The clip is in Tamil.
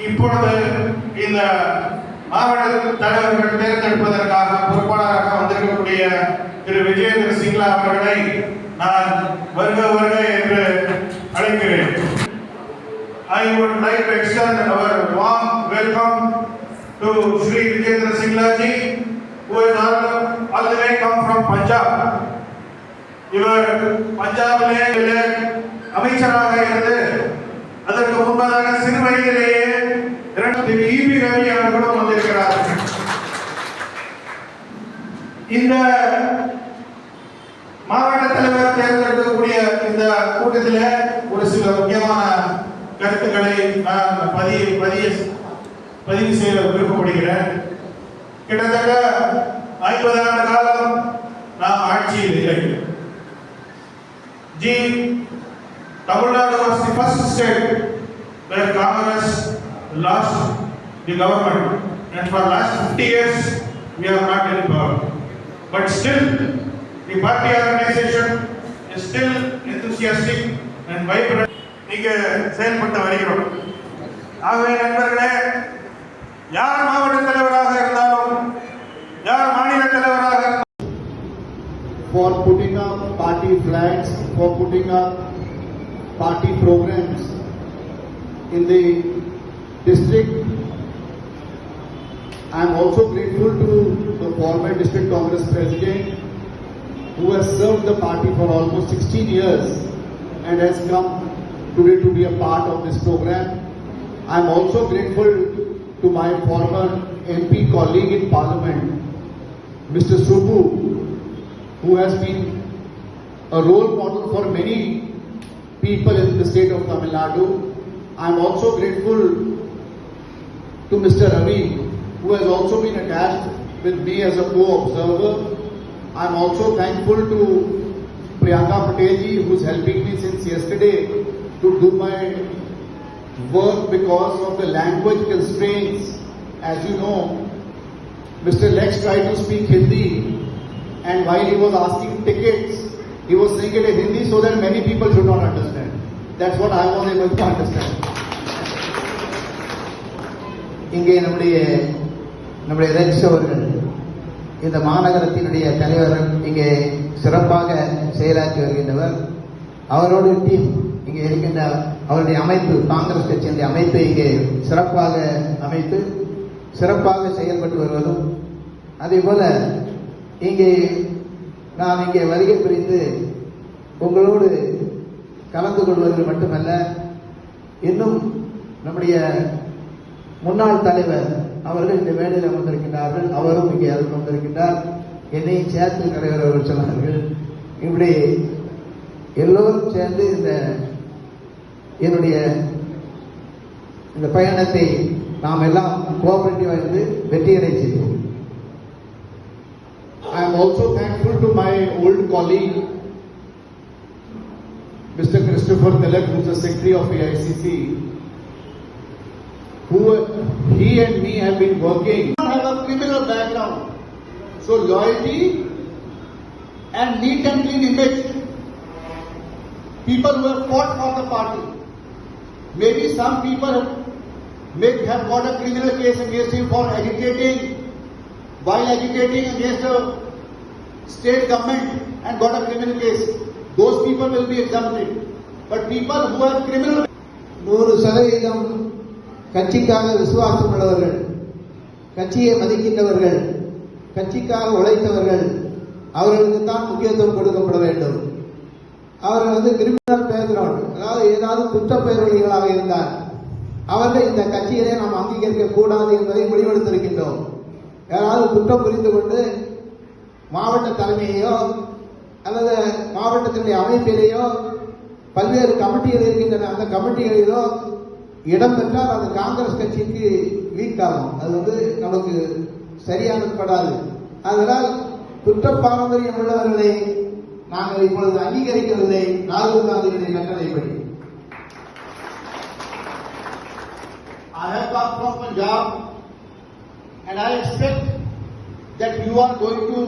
இப்பொழுது இந்த மாவட்ட தலைவர்கள் தேர்ந்தெடுப்பதற்காக பொறுப்பாளராக வந்திருக்கக்கூடிய திரு விஜயேந்திர சிங்லா அவர்களை நான் வருக வருக என்று அழைக்கிறேன். I would like to extend our warm welcome to Sri Vijayendra Singla ji, who has all the way come from Punjab. இவர் பஞ்சாபிலே அமைச்சராக இருந்து அதற்கு முன்பதாக சிறு வயதிலேயே ஈபி ரவி அவர்களும் வந்திருக்கிறார். இந்த மாவட்ட தலைவர் தேர்ந்தெடுக்கக்கூடிய இந்த கூட்டத்தில் ஒரு சில முக்கியமான கருத்துக்களை நான் பதிவு செய்ய விருப்பப்படுகிறேன். கிட்டத்தட்ட 50 ஆண்டு காலம் நாம் ஆட்சியில் இல்லை. Tamil Nadu was the first state where Congress lost the government, and for last 50 years we are not in power. But still, the party organization is still enthusiastic and vibrant. இங்கே செயல்பட்டு வருகிறோம். ஆகவே நண்பர்களே, யார் மாவட்ட தலைவராக இருந்தாலும், யார் மாநில தலைவராக இருந்தாலும், for putting up party flags, for putting up party programs in the district. I am also grateful to the former district Congress president who has served the party for almost 16 years and has come today to be a part of this program. I am also grateful to my former MP colleague in Parliament, Mr. Subbu, who has been a role model for many people in the state of Tamil Nadu. I am also grateful to Mr. Ravi, who has also been attached with me as a co-observer. I am also thankful to Priyanka Patel-ji, who is helping me since yesterday to do my work because of the language constraints. As you know, Mr. Lex tried to speak Hindi, and while he was asking tickets, he was saying it in Hindi so that many people should not understand. That's what I was able to understand. இங்கே நம்முடைய ரெக்ஸ் அவர்கள் இந்த மாநகரத்தினுடைய தலைவர் இங்கே சிறப்பாக செயலாற்றி வருகின்றவர். அவரோடு டீம் இங்கே இருக்கின்ற அவருடைய அமைப்பு, காங்கிரஸ் கட்சியினுடைய அமைப்பை இங்கே சிறப்பாக அமைத்து சிறப்பாக செயல்பட்டு வருவதும், அதே போல இங்கே நான் இங்கே வருகை புரிந்து உங்களோடு கலந்து கொள்வது மட்டுமல்ல, இன்னும் நம்முடைய முன்னாள் தலைவர் அவர்கள் இந்த மேடையில் அமர்ந்திருக்கின்றார்கள். அவரும் இங்கே அமர்ந்திருக்கின்றார். என்னையும் சேர்த்து தலைவர் அவர்கள் சொன்னார்கள். இப்படி எல்லோரும் சேர்ந்து என்னுடைய இந்த பயணத்தை நாம் எல்லாம் கோஆபரேட்டிவா இருந்து வெற்றியடை செய்வோம். I am also thankful to my old colleague, Mr. Christopher Tilak, who is the Secretary of AICC, who he and me have been working. Have a criminal background, so loyalty and neat and clean image. People who have fought for the party. Maybe some people may have got a criminal case against him for agitating, while agitating against the state government and got a criminal case. Those people will be exempted. But people who have criminal 100% கட்சிக்காக விசுவாசம் உள்ளவர்கள், கட்சியை மதிக்கின்றவர்கள், கட்சிக்காக உழைத்தவர்கள், அவர்களுக்கு தான் முக்கியத்துவம் கொடுக்கப்பட வேண்டும். அவர்கள் கிரிமினல் பேக்ரவுண்ட், அதாவது ஏதாவது குற்றப்பெயர்வழிகளாக இருந்தால் அவர்கள் இந்த கட்சியிலே நாம் அங்கீகரிக்க கூடாது என்பதை முடிவெடுத்திருக்கின்றோம். யாராவது குற்றம் புரிந்து கொண்டு மாவட்ட தலைமையோ அல்லது மாவட்டத்தினுடைய அமைப்பிலேயோ பல்வேறு கமிட்டிகள் இருக்கின்றன, அந்த கமிட்டிகளிலோ இடம் பெற்றால் அது காங்கிரஸ் கட்சிக்கு லீக் ஆகும். அது நமக்கு சரியானப்படாது. அதனால் குற்ற பாரம்பரியம் உள்ளவர்களை நாங்கள் இப்பொழுது அங்கீகரிக்கவில்லை. ராகுல் காந்தியுடைய கட்டளைப்படி. I have come from Punjab and I expect that you are going to